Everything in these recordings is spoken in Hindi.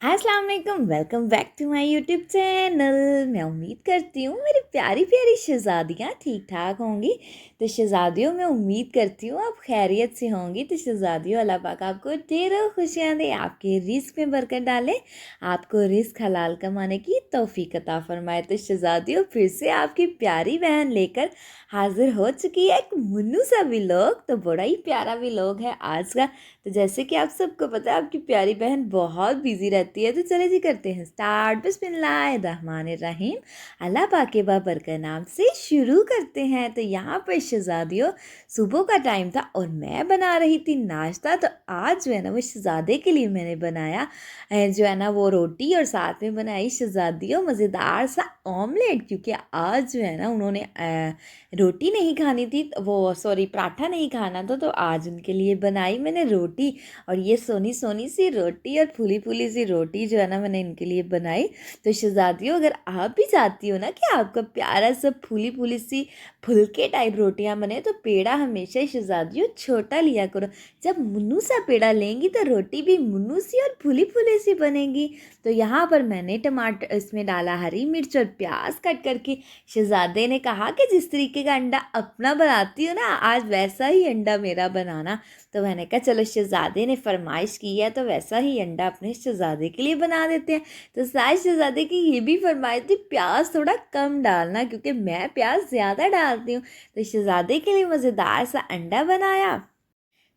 अस्सलाम वालेकुम, welcome back to my YouTube channel. मैं उम्मीद करती हूँ मेरी प्यारी प्यारी शहज़ादियाँ ठीक ठाक होंगी। तो शहज़ादियों, मैं उम्मीद करती हूँ आप खैरियत से होंगी। तो शहज़ादियों, अल्लाह पाक आपको ढेरों खुशियाँ दे, आपके रिस्क में बरकत डाले, आपको रिस्क हलाल कमाने की तौफीक अता फरमाए। तो शहज़ादियों, फिर से आपकी प्यारी बहन लेकर हाजिर हो चुकी है एक मुन्नू सा व्लॉग। तो बड़ा ही प्यारा व्लॉग है आज का। तो जैसे कि आप सबको पता है, आपकी प्यारी बहन बहुत बिजी रहती है। तो चले जी करते हैं स्टार्ट। बिस्मिल्लाहिर्रहमानिर्रहीम, अल्लाह पाक के बाबर का नाम से शुरू करते हैं। तो यहाँ पर शहज़ादियों, सुबह का टाइम था और मैं बना रही थी नाश्ता। तो आज जो है ना, वो शहज़ादे के लिए मैंने बनाया जो है ना वो रोटी, और साथ में बनाई शहज़ादियों मज़ेदार सा ऑमलेट। क्योंकि आज जो है ना उन्होंने रोटी नहीं खानी थी, वो सॉरी पराठा नहीं खाना था। तो आज उनके लिए बनाई मैंने रोटी। और ये सोनी सोनी सी रोटी और फूली फूली सी रोटी जो है ना, मैंने इनके लिए बनाई। तो शहज़ादियों, अगर आप भी चाहती हो ना कि आपका प्यारा सा फूली फूली सी फुलके टाइप रोटियां बने, तो पेड़ा हमेशा ही शहज़ादियों छोटा लिया करो। जब मुन्नू सा पेड़ा लेंगी तो रोटी भी मुन्नू सी और फूली फूली सी बनेगी। तो यहाँ पर मैंने टमाटर इसमें डाला, हरी मिर्च और प्याज कट करके। शहज़ादे ने कहा कि जिस तरीके का अंडा अपना बनाती हो ना, आज वैसा ही अंडा मेरा बनाना। तो मैंने कहा चलो, शहज़ादे ने फरमाइश की है तो वैसा ही अंडा अपने शहज़ादे के लिए बना देते हैं। तो शायद शहज़ादे की ये भी फरमाइश थी, प्याज थोड़ा कम डालना, क्योंकि मैं प्याज ज़्यादा डालती हूँ। तो शहज़ादे के लिए मज़ेदार सा अंडा बनाया।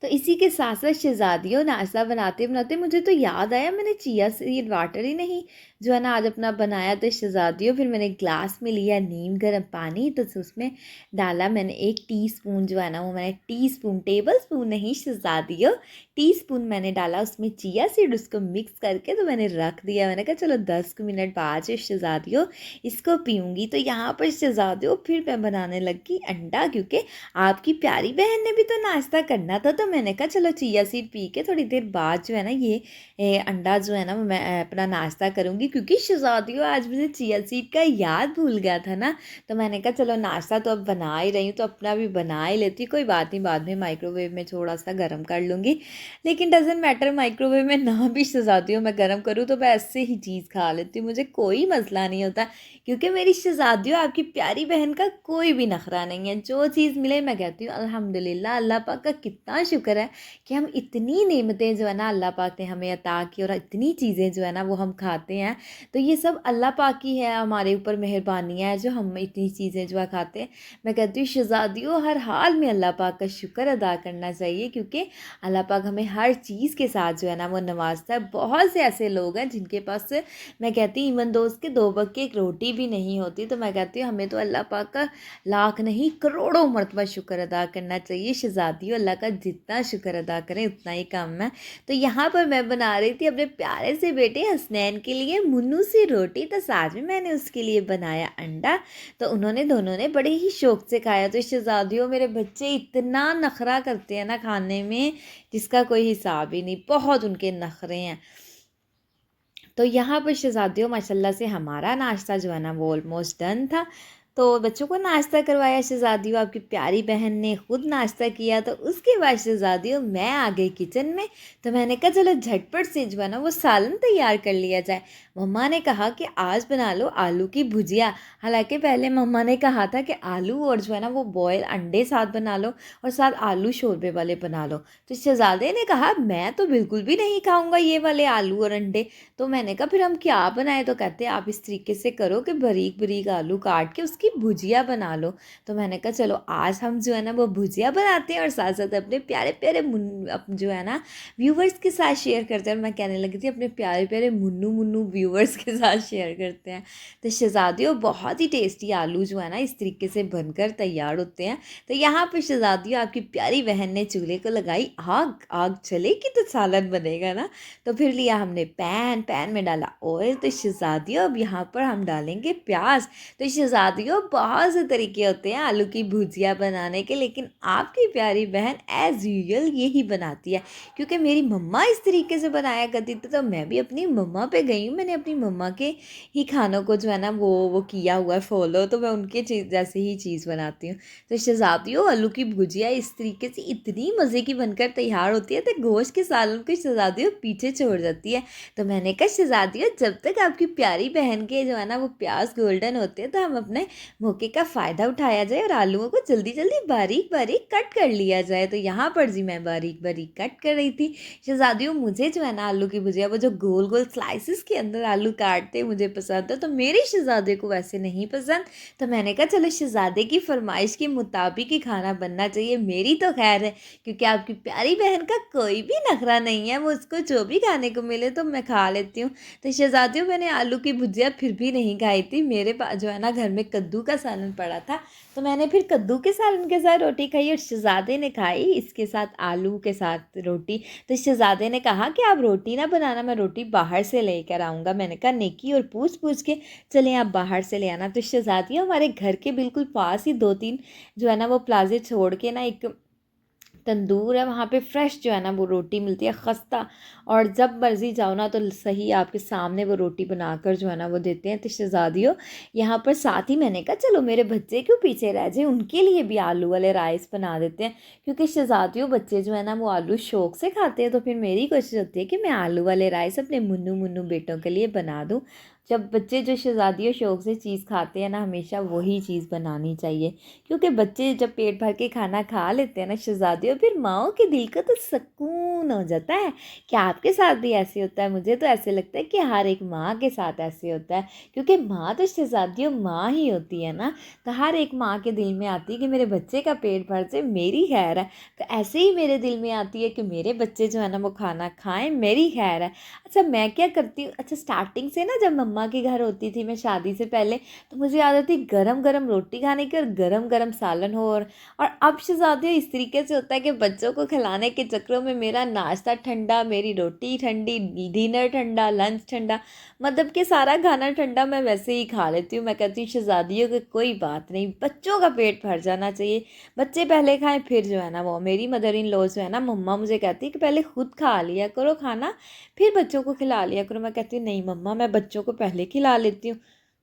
तो इसी के साथ साथ शहज़ादियों, नाश्ता बनाते बनाते मुझे तो याद आया, मैंने चिया सीड वाटर ही नहीं जो है ना आज अपना बनाया। तो शहज़ादियों, फिर मैंने ग्लास में लिया नीम गर्म पानी। तो उसमें डाला मैंने 1 टीस्पून जो है ना, वो मैंने टीस्पून, टेबल स्पून नहीं शहज़ादियों, टीस्पून मैंने डाला उसमें चिया सीड। उसको मिक्स करके तो मैंने रख दिया। मैंने कहा चलो 10 मिनट बाद जो शहज़ादियों इसको पीऊँगी। तो यहाँ पर शहज़ादियों, फिर मैं बनाने लगी अंडा, क्योंकि आपकी प्यारी बहन ने भी तो नाश्ता करना था। तो मैंने कहा चलो चिया सीड पी के थोड़ी देर बाद जो है ना ये अंडा जो है ना मैं अपना नाश्ता करूँगी। क्योंकि शहज़ादियों, आज मुझे चिया सीड का याद भूल गया था ना। तो मैंने कहा चलो नाश्ता तो अब बना ही रही हूँ, तो अपना भी बना ही लेती, कोई बात नहीं, बाद में माइक्रोवेव में थोड़ा सा गर्म कर लूँगी। लेकिन डजेंट मैटर, माइक्रोवेव में ना भी शहज़ादियों मैं गर्म करूँ तो मैं ऐसे ही चीज़ खा लेती हूँ, मुझे कोई मसला नहीं होता। क्योंकि मेरी शहज़ादियों, आपकी प्यारी बहन का कोई भी नखरा नहीं है। जो चीज़ मिले मैं कहती हूँ अल्हम्दुलिल्लाह, अल्लाह पाक का कितना शुक्र है कि हम इतनी नेमतें जो है ना अल्लाह पाक ने हमें अता की, और इतनी चीज़ें जो है ना वो हम खाते हैं। तो ये सब अल्लाह पाक की है, हमारे ऊपर मेहरबानियाँ है जो हम इतनी चीज़ें जो है खाते हैं। मैं कहती हूँ शहज़ादियों, हर हाल में अल्लाह पाक का शुक्र अदा करना चाहिए, क्योंकि अल्लाह पाक हमें हर चीज़ के साथ जो है ना वो नवाजता है। बहुत से ऐसे लोग हैं जिनके पास, मैं कहती हूँ इवन दोस्त के 2 वक्त की एक रोटी भी नहीं होती। तो मैं कहती हूँ हमें तो अल्लाह पाक का लाख नहीं करोड़ों मरतबा शुक्र अदा करना चाहिए। शहज़ादियों, अल्लाह का जितना शुक्र अदा करें उतना ही कम है। तो यहाँ पर मैं बना रही थी अपने प्यारे से बेटे हसनैन के लिए मुन्नू सी रोटी। तो साथ में मैंने उसके लिए बनाया अंडा। तो उन्होंने दोनों ने बड़े ही शौक से खाया। तो शहज़ादियों, मेरे बच्चे इतना नखरा करते हैं ना खाने में, जिसका कोई हिसाब ही नहीं, बहुत उनके नखरे हैं। तो यहाँ पर शहज़ादियों, माशाल्लाह से हमारा नाश्ता जो है ना वो ऑलमोस्ट डन था। तो बच्चों को नाश्ता करवाया शहज़ादियों, आपकी प्यारी बहन ने खुद नाश्ता किया। तो उसके बाद शहज़ादियों, मैं आ गई किचन में। तो मैंने कहा चलो झटपट से जो है ना वो सालन तैयार कर लिया जाए। मम्मा ने कहा कि आज बना लो आलू की भुजिया। हालांकि पहले मम्मा ने कहा था कि आलू और जो है ना वो बॉयल अंडे साथ बना लो, और साथ आलू शोरबे वाले बना लो। तो शहज़ादे ने कहा मैं तो बिल्कुल भी नहीं खाऊंगा ये वाले आलू और अंडे। तो मैंने कहा फिर हम क्या बनाएं। तो कहते हैं आप इस तरीके से करो कि बारीक बारीक आलू काट के उसकी भुजिया बना लो। तो मैंने कहा चलो आज हम जो है ना वो भुजिया बनाते हैं, और साथ साथ अपने प्यारे प्यारे जो है ना व्यूवर्स के साथ शेयर करते हैं। और मैं कहने लगी थी अपने प्यारे प्यारे मुन्नू मुन्नू व्यूवर्स के साथ शेयर करते हैं। तो शहज़ादियों, बहुत ही टेस्टी आलू जो है ना इस तरीके से बनकर तैयार होते हैं। तो यहाँ पर शहज़ादियों, आपकी प्यारी बहन ने चूल्हे को लगाई आग। आग चलेगी तो सालन बनेगा ना। तो फिर लिया हमने पैन, पैन में डाला ऑयल। तो शहज़ादियों, अब यहाँ पर हम डालेंगे प्याज। तो शहज़ादियों, शहज़ादियों, बहुत से तरीके होते हैं आलू की भुजिया बनाने के, लेकिन आपकी प्यारी बहन एज़ यूजुअल यही बनाती है, क्योंकि मेरी मम्मा इस तरीके से बनाया करती थी, तो मैं भी अपनी मम्मा पे गई हूँ। मैंने अपनी मम्मा के ही खानों को जो है ना वो किया हुआ है फ़ॉलो, तो मैं उनके चीज़ जैसे ही चीज़ बनाती हूँ। तो शहज़ादियों, आलू की भुजिया इस तरीके से इतनी मज़े की बनकर तैयार होती है, तो गोश्त के सालन को शहज़ादियों पीछे छोड़ जाती है। तो मैंने कहा शहज़ादियों, जब तक आपकी प्यारी बहन के जो है ना वो प्याज गोल्डन होते हैं, तो हम अपने मौके का फ़ायदा उठाया जाए और आलूओं को जल्दी जल्दी बारीक बारीक कट कर लिया जाए। तो यहाँ पर जी मैं बारीक बारीक कट कर रही थी। शहज़ादियों, मुझे जो है ना आलू की भुजिया, वो जो गोल गोल स्लाइसिस के अंदर आलू काटते मुझे पसंद है, तो मेरे शहज़ादे को वैसे नहीं पसंद। तो मैंने कहा चलो शहज़ादे की फरमाइश के मुताबिक ही खाना बनना चाहिए। मेरी तो खैर है, क्योंकि आपकी प्यारी बहन का कोई भी नखरा नहीं है, वो उसको जो भी खाने को मिले तो मैं खा लेती हूँ। तो शहज़ादियों, मैंने आलू की भुजिया फिर भी नहीं खाई थी। मेरे पास जो है ना घर में कद्दू का सालन पड़ा था, तो मैंने फिर कद्दू के सालन के साथ रोटी खाई और शहज़ादे ने खाई इसके साथ आलू के साथ रोटी। तो शहज़ादे ने कहा कि आप रोटी ना बनाना, मैं रोटी बाहर से लेकर आऊँगा। मैंने कहा नेकी और पूछ पूछ के चलें आप बाहर से ले आना। तो शहज़ादियों, हमारे घर के बिल्कुल पास ही 2-3 जो है ना वो प्लाजे छोड़ के ना एक तंदूर है, वहाँ पे फ्रेश जो है ना वो रोटी मिलती है खस्ता, और जब मर्ज़ी जाओ ना तो सही आपके सामने वो रोटी बनाकर जो है ना वो देते हैं। तो शहज़ादियों, यहाँ पर साथ ही मैंने कहा चलो मेरे बच्चे क्यों पीछे रह जाए, उनके लिए भी आलू वाले राइस बना देते हैं, क्योंकि शहज़ादियों बच्चे जो है ना वो आलू शौक़ से खाते हैं। तो फिर मेरी कोशिश होती है कि मैं आलू वाले राइस अपने मुन्नू मुन्नू बेटों के लिए बना दूँ। जब बच्चे जो शहज़ादियों शौक़ से चीज़ खाते हैं ना, हमेशा वही चीज़ बनानी चाहिए, क्योंकि बच्चे जब पेट भर के खाना खा लेते हैं ना शहज़ादियों, फिर माँओं के दिल का तो सुकून हो जाता है। क्या आपके साथ भी ऐसे होता है? मुझे तो ऐसे लगता है कि हर एक माँ के साथ ऐसे होता है, क्योंकि माँ तो शहज़ादियों माँ ही होती है ना। तो हर एक माँ के दिल में आती है कि मेरे बच्चे का पेट भर से मेरी खैर है। तो ऐसे ही मेरे दिल में आती है कि मेरे बच्चे जो है ना वो खाना खाएँ, मेरी खैर है। अच्छा, मैं क्या करती हूँ, अच्छा स्टार्टिंग से ना जब मम्मा के घर होती थी मैं शादी से पहले, तो मुझे आदत थी गरम गरम रोटी खाने की और गरम गरम सालन हो। और अब शहज़ादियों, इस तरीके से होता है कि बच्चों को खिलाने के चक्करों में मेरा नाश्ता ठंडा, मेरी रोटी ठंडी, डिनर ठंडा, लंच ठंडा, मतलब कि सारा खाना ठंडा मैं वैसे ही खा लेती हूँ। मैं कहती हूँ शहज़ादियों की कोई बात नहीं, बच्चों का पेट भर जाना चाहिए, बच्चे पहले खाएं फिर जो है ना वो। मेरी मदर इन लॉ जो है ना, मम्मा मुझे कहती है कि पहले खुद खा लिया करो खाना, फिर बच्चों को खिला लिया करो। मैं कहती हूँ नहीं मम्मा, मैं बच्चों को पहले खिला लेती हूँ,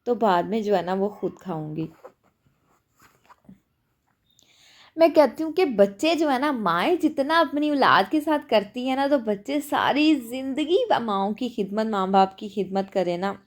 तो बाद में जो है ना वो खुद खाऊंगी। मैं कहती हूँ कि बच्चे जो है ना, माएँ जितना अपनी औलाद के साथ करती हैं ना, तो बच्चे सारी ज़िंदगी माँओं की खिदमत, माँ बाप की खिदमत करें ना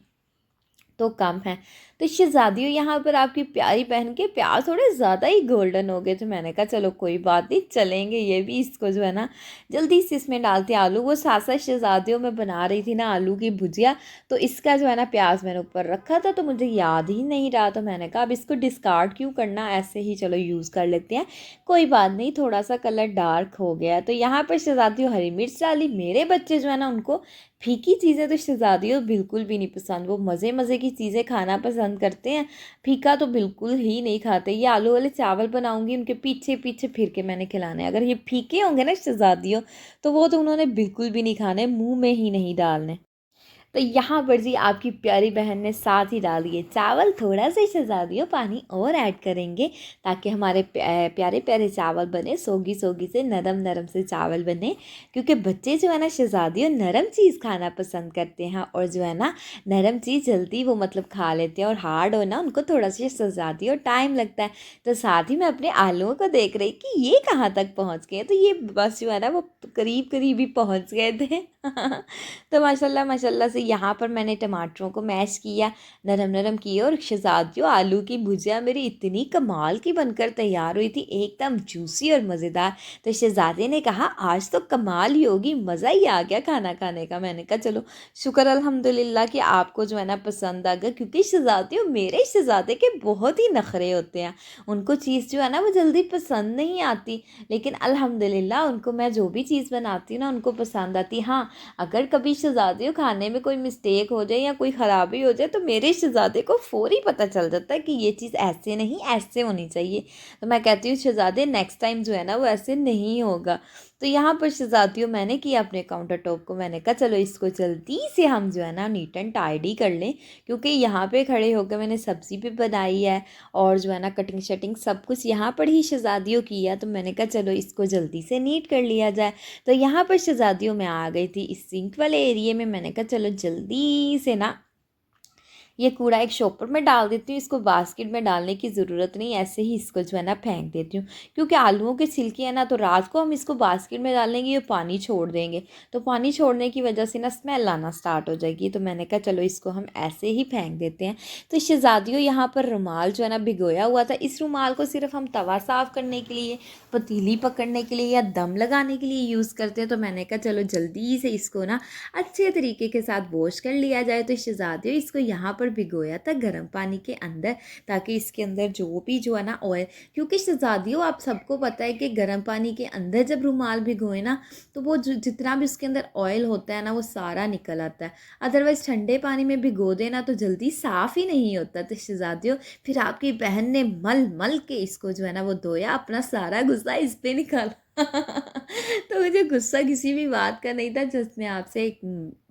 तो कम है। तो शहज़ादियों, यहाँ पर आपकी प्यारी बहन के प्याज थोड़े ज़्यादा ही गोल्डन हो गए, तो मैंने कहा चलो कोई बात नहीं, चलेंगे ये भी, इसको जो है ना जल्दी से इसमें डालते हैं आलू। वो साथ साथ शहज़ादियों में बना रही थी ना आलू की भुजिया, तो इसका जो है ना प्याज मैंने ऊपर रखा था, तो मुझे याद ही नहीं रहा, तो मैंने कहा अब इसको डिस्कार्ड क्यों करना, ऐसे ही चलो यूज़ कर लेते हैं, कोई बात नहीं। थोड़ा सा कलर डार्क हो गया, तो यहाँ पर शहज़ादियों हरी मिर्च डाली। मेरे बच्चे जो है ना उनको फीकी चीज़ें तो शहज़ादियों बिल्कुल भी नहीं पसंद, वो मज़े मज़े की चीज़ें खाना पसंद करते हैं, फीका तो बिल्कुल ही नहीं खाते। ये आलू वाले चावल बनाऊंगी, उनके पीछे पीछे फिर के मैंने खिलाने हैं। अगर ये फीके होंगे ना शहज़ादियों, तो वो तो उन्होंने बिल्कुल भी नहीं खाने, मुंह में ही नहीं डालने। तो यहाँ पर जी आपकी प्यारी बहन ने साथ ही डाल दिए चावल। थोड़ा सा शहज़ादियों पानी और ऐड करेंगे, ताकि हमारे प्यारे प्यारे चावल बने, सोगी सोगी से नरम नरम से चावल बने, क्योंकि बच्चे जो है ना शहज़ादियों नरम चीज़ खाना पसंद करते हैं, और जो है ना नरम चीज़ जल्दी वो मतलब खा लेते हैं, और हार्ड हो ना उनको थोड़ा सा शहज़ादियों टाइम लगता है। तो साथ ही मैं अपने आलूओं को देख रही कि ये कहाँ तक पहुँच गए, तो ये बस जो है ना वो करीब करीब ही पहुँच गए थे। तो माशाल्लाह माशाल्लाह से यहाँ पर मैंने टमाटरों को मैश किया, नरम नरम किए, और शहज़ादियों आलू की भुजिया मेरी इतनी कमाल की बनकर तैयार हुई थी, एकदम जूसी और मज़ेदार। तो शहज़ादे ने कहा आज तो कमाल ही होगी, मज़ा ही आ गया खाना खाने का। मैंने कहा चलो शुक्र अल्हम्दुलिल्लाह कि आपको जो है ना पसंद आ गया, क्योंकि शहज़ादियों मेरे शहज़ादे के बहुत ही नखरे होते हैं, उनको चीज़ जो है ना वो जल्दी पसंद नहीं आती, लेकिन अल्हम्दुलिल्लाह उनको मैं जो भी चीज़ बनाती हूँ ना उनको पसंद आती। हाँ, अगर कभी शहज़ादियों खाने में कोई मिस्टेक हो जाए या कोई ख़राबी हो जाए, तो मेरे शहज़ादे को फ़ौरी पता चल जाता है कि ये चीज़ ऐसे नहीं ऐसे होनी चाहिए। तो मैं कहती हूँ शहज़ादे नेक्स्ट टाइम जो है ना वो ऐसे नहीं होगा। तो यहाँ पर शहज़ादियों मैंने किया अपने काउंटर टॉप को, मैंने कहा चलो इसको जल्दी से हम जो है ना नीट एंड टाइडी कर लें, क्योंकि यहाँ पे खड़े होकर मैंने सब्ज़ी भी बनाई है और जो है ना कटिंग शटिंग सब कुछ यहाँ पर ही शहज़ादियों की है। तो मैंने कहा चलो इसको जल्दी से नीट कर लिया जाए। तो यहाँ पर शहज़ादियों में आ गई थी इस सिंक वाले एरिए में, मैंने कहा चलो जल्दी से ना ये कूड़ा एक शॉपर में डाल देती हूँ, इसको बास्केट में डालने की ज़रूरत नहीं, ऐसे ही इसको जो है ना फेंक देती हूँ, क्योंकि आलूओं के छिलके हैं ना, तो रात को हम इसको बास्केट में डालेंगे ये पानी छोड़ देंगे, तो पानी छोड़ने की वजह से ना स्मेल आना स्टार्ट हो जाएगी। तो मैंने कहा चलो इसको हम ऐसे ही फेंक देते हैं। तो शहज़ादियों यहाँ पर रुमाल जो है ना भिगोया हुआ था, इस रुमाल को सिर्फ हम तवा साफ़ करने के लिए, पतीली पकड़ने के लिए या दम लगाने के लिए यूज़ करते हैं। तो मैंने कहा चलो जल्दी से इसको ना अच्छे तरीके के साथ वॉश कर लिया जाए। तो शहज़ादियों इसको यहाँ पर भिगोया था गर्म पानी के अंदर, ताकि इसके अंदर जो भी जो है ना ऑयल, क्योंकि शहज़ादियों आप सबको पता है कि गर्म पानी के अंदर जब रुमाल भिगोए ना तो वो जितना भी उसके अंदर ऑयल होता है ना वो सारा निकल आता है। अदरवाइज़ ठंडे पानी में भिगो देना तो जल्दी साफ़ ही नहीं होता। तो शहज़ादियों फिर आपकी बहन ने मल मल के इसको जो है ना वो धोया, अपना सारा गुस्सा इस पर निकाला। तो मुझे गुस्सा किसी भी बात का नहीं था, जिसमें आपसे एक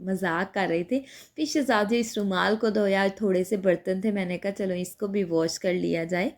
मजाक कर रहे थे। फिर शहज़ादी इस रुमाल को धोया, थोड़े से बर्तन थे, मैंने कहा चलो इसको भी वॉश कर लिया जाए।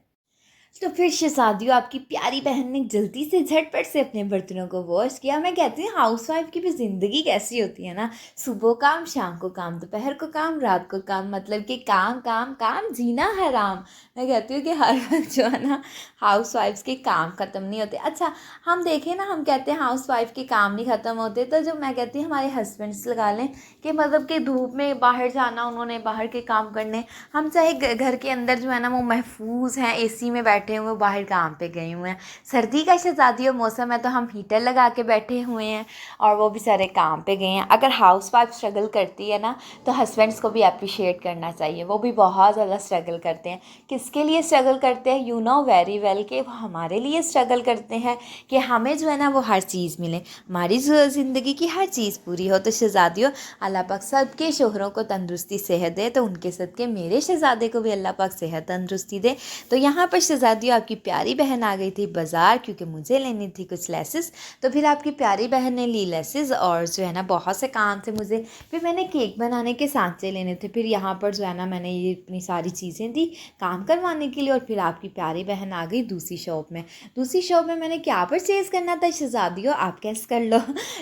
तो फिर शहज़ादियों आपकी प्यारी बहन ने जल्दी से झटपट से अपने बर्तनों को वॉश किया। मैं कहती हूँ हाउसवाइफ की भी ज़िंदगी कैसी होती है ना, सुबह काम, शाम को काम, दोपहर को काम, रात को काम, मतलब कि काम काम काम, जीना हराम। मैं कहती हूँ कि हर वक्त जो है ना हाउसवाइफ्स के काम ख़त्म नहीं होते। अच्छा हम देखें ना, हम कहते हैं हाउसवाइफ के काम नहीं ख़त्म होते, तो जो मैं कहती हूँ हमारे हस्बैंड्स लगा लें कि मतलब कि धूप में बाहर जाना, उन्होंने बाहर के काम करने, हम चाहे घर के अंदर जो है ना वो महफूज हैं, एसी में बैठे हुए, बाहर काम पे गए हुए हैं, सर्दी का शहज़ादियों मौसम है तो हम हीटर लगा के बैठे हुए हैं और वो भी सारे काम पे गए हैं। अगर हाउस वाइफ स्ट्रगल करती है ना तो हस्बैंड्स को भी अप्रिशिएट करना चाहिए, वो भी बहुत ज़्यादा स्ट्रगल करते हैं। किसके लिए स्ट्रगल करते हैं, यू नो वेरी वेल कि वो हमारे लिए स्ट्रगल करते हैं कि हमें जो है ना वो हर चीज़ मिले, हमारी ज़िंदगी की हर चीज़ पूरी हो। तो शहज़ादियों अल्लाह पाक सबके शोहरों को तंदुरुस्ती सेहत दे, तो उनके सदके मेरे शहज़ादे को भी अल्लाह पाक सेहत तंदुरुस्ती दे। तो यहाँ पर शहज़ादियों आपकी प्यारी बहन आ गई थी बाज़ार, क्योंकि मुझे लेनी थी कुछ लेसेस। तो फिर आपकी प्यारी बहन ने ली लेसेस और जो है ना बहुत से काम थे मुझे, फिर मैंने केक बनाने के सांचे लेने थे, फिर यहाँ पर जो है ना मैंने ये इतनी सारी चीज़ें दी काम करवाने के लिए। और फिर आपकी प्यारी बहन आ गई दूसरी शॉप में। दूसरी शॉप में मैंने क्या परचेज़ करना था शहज़ादियों, आप गैस कर लो।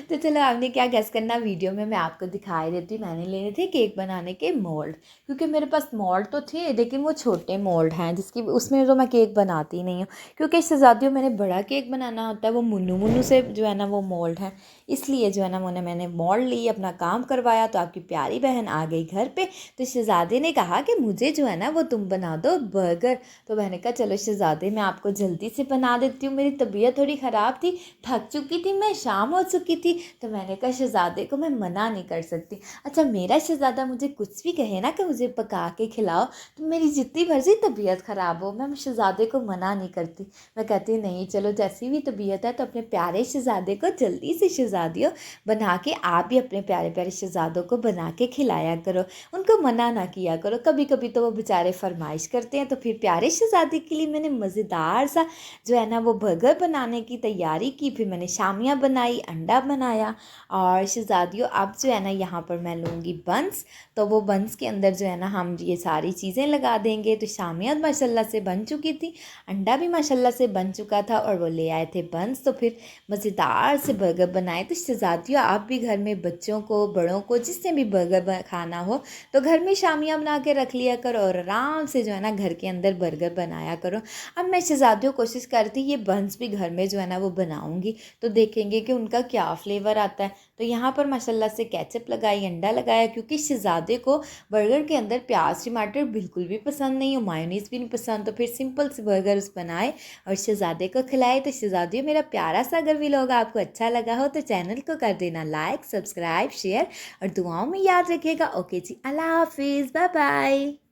तो चलो आपने क्या गैस करना, वीडियो में मैं आपको दिखाई देती हूँ। मैंने लेने थे केक बनाने के मोल्ड, क्योंकि मेरे पास मोल्ड तो थे लेकिन वो छोटे मोल्ड हैं, जिसकी उसमें तो मैं केक बनाती नहीं हूँ, क्योंकि शहज़ादियों मैंने बड़ा केक बनाना होता है, वो मुन्नू मुन्नू से जो है ना वो मोल्ड है, इसलिए जो है ना मैंने मोल्ड ली, अपना काम करवाया। तो आपकी प्यारी बहन आ गई घर पे, तो शहज़ादे ने कहा कि मुझे जो है ना वो तुम बना दो बर्गर। तो मैंने कहा चलो शहज़ादे मैं आपको जल्दी से बना देती हूँ, मेरी तबीयत थोड़ी ख़राब थी, थक चुकी थी मैं, शाम हो चुकी थी, तो मैंने कहा शहज़ादे को मैं मना नहीं कर सकती। अच्छा मेरा शहज़ादा मुझे कुछ भी कहे ना कि मुझे पका के खिलाओ, तो मेरी जितनी मर्ज़ी तबीयत ख़राब हो मैं शहज़ादे को मना नहीं करती। मैं कहती नहीं चलो जैसी भी तबीयत है तो अपने प्यारे शहज़ादे को जल्दी से शहज़ादियों बना के आप भी अपने प्यारे प्यारे शहज़ादों को बना के खिलाया करो, उनको मना ना किया करो। कभी कभी तो वो बेचारे फरमाइश करते हैं। तो फिर प्यारे शहज़ादे के लिए मैंने मज़ेदार सा जो है ना वो बर्गर बनाने की तैयारी की, फिर मैंने शामियाँ बनाई, अंडा बनाया। और शहज़ादियों अब जो है ना यहाँ पर मैं लूँगी बंस, तो वो बंस के अंदर जो है ना हम ये सारी चीज़ें लगा देंगे। तो शामियाँ माशाल्लाह से बन चुकी थी, अंडा भी माशाल्लाह से बन चुका था और वो ले आए थे बंस। तो फिर मज़ेदार से बर्गर बनाए। तो शहज़ादियों आप भी घर में बच्चों को, बड़ों को, जिसने भी बर्गर खाना हो तो घर में शामियाँ बना के रख लिया करो और आराम से जो है ना घर के अंदर बर्गर बनाया करो। अब मैं शहज़ादियों कोशिश करती ये बंस भी घर में जो है ना वो बनाऊँगी, तो देखेंगे कि उनका क्या फ्लेवर आता है। तो यहाँ पर माशाल्लाह से केचप लगाई, अंडा लगाया, क्योंकि शहज़ादे को बर्गर के अंदर प्याज टमाटर बिल्कुल भी पसंद नहीं हो, मायोनीज़ भी नहीं पसंद। तो फिर सिंपल से बर्गर्स बनाए और शहज़ादे को खिलाए। तो शहज़ादियों मेरा प्यारा सा अगर व्लॉग आपको अच्छा लगा हो तो चैनल को कर देना लाइक, सब्सक्राइब, शेयर और दुआओं में याद रखिएगा। ओके जी, अल्लाह हाफिज़, बाय बाय।